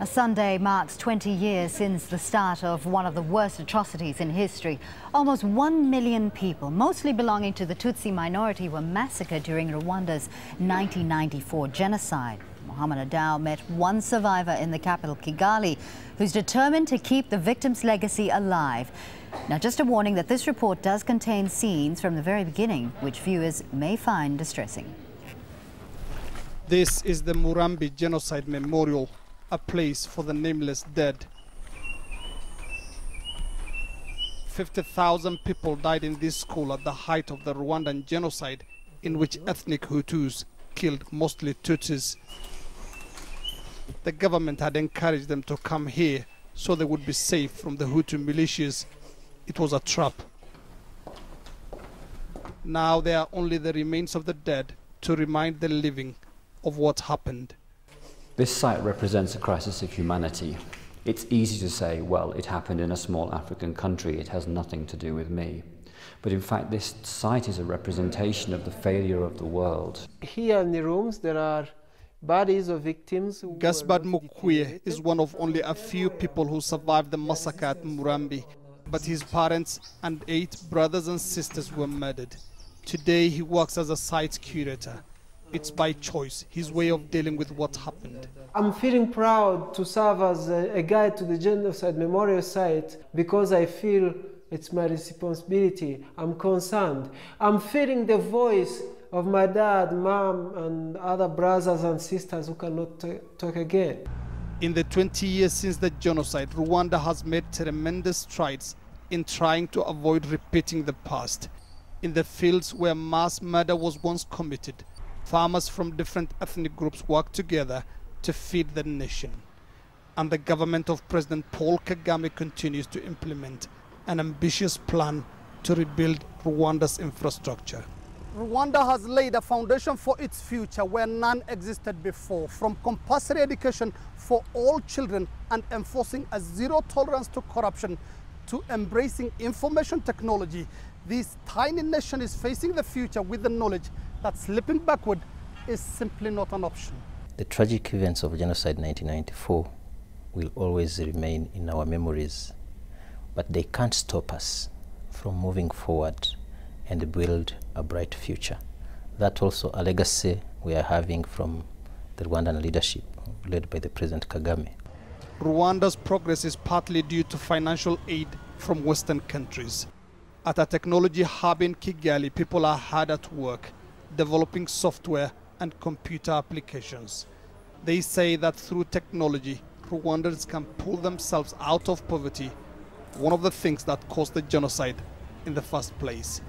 A Sunday marks 20 years since the start of one of the worst atrocities in history. Almost 1 million people, mostly belonging to the Tutsi minority, were massacred during Rwanda's 1994 genocide. Mohammed Adow met one survivor in the capital, Kigali, who's determined to keep the victim's legacy alive. Now, just a warning that this report does contain scenes from the very beginning, which viewers may find distressing. This is the Murambi Genocide Memorial, a place for the nameless dead. 50,000 people died in this school at the height of the Rwandan genocide, in which ethnic Hutus killed mostly Tutsis. The government had encouraged them to come here so they would be safe from the Hutu militias. It was a trap. Now there are only the remains of the dead to remind the living of what happened. This site represents a crisis of humanity. It's easy to say, well, it happened in a small African country, it has nothing to do with me. But in fact, this site is a representation of the failure of the world. Here in the rooms, there are bodies of victims. Gaspard Mukwie is one of only a few people who survived the massacre at Murambi. But his parents and 8 brothers and sisters were murdered. Today, he works as a site curator. It's by choice, his way of dealing with what happened. I'm feeling proud to serve as a guide to the Genocide Memorial Site because I feel it's my responsibility. I'm concerned. I'm feeling the voice of my dad, mom, and other brothers and sisters who cannot talk again. In the 20 years since the genocide, Rwanda has made tremendous strides in trying to avoid repeating the past. In the fields where mass murder was once committed, farmers from different ethnic groups work together to feed the nation. And the government of President Paul Kagame continues to implement an ambitious plan to rebuild Rwanda's infrastructure. Rwanda has laid a foundation for its future where none existed before, from compulsory education for all children and enforcing a zero tolerance to corruption to embracing information technology. This tiny nation is facing the future with the knowledge that slipping backward is simply not an option. The tragic events of genocide 1994 will always remain in our memories, but they can't stop us from moving forward and build a bright future. That's also a legacy we are having from the Rwandan leadership led by the President Kagame. Rwanda's progress is partly due to financial aid from Western countries. At a technology hub in Kigali, people are hard at work, developing software and computer applications. They say that through technology, Rwandans can pull themselves out of poverty, one of the things that caused the genocide in the first place.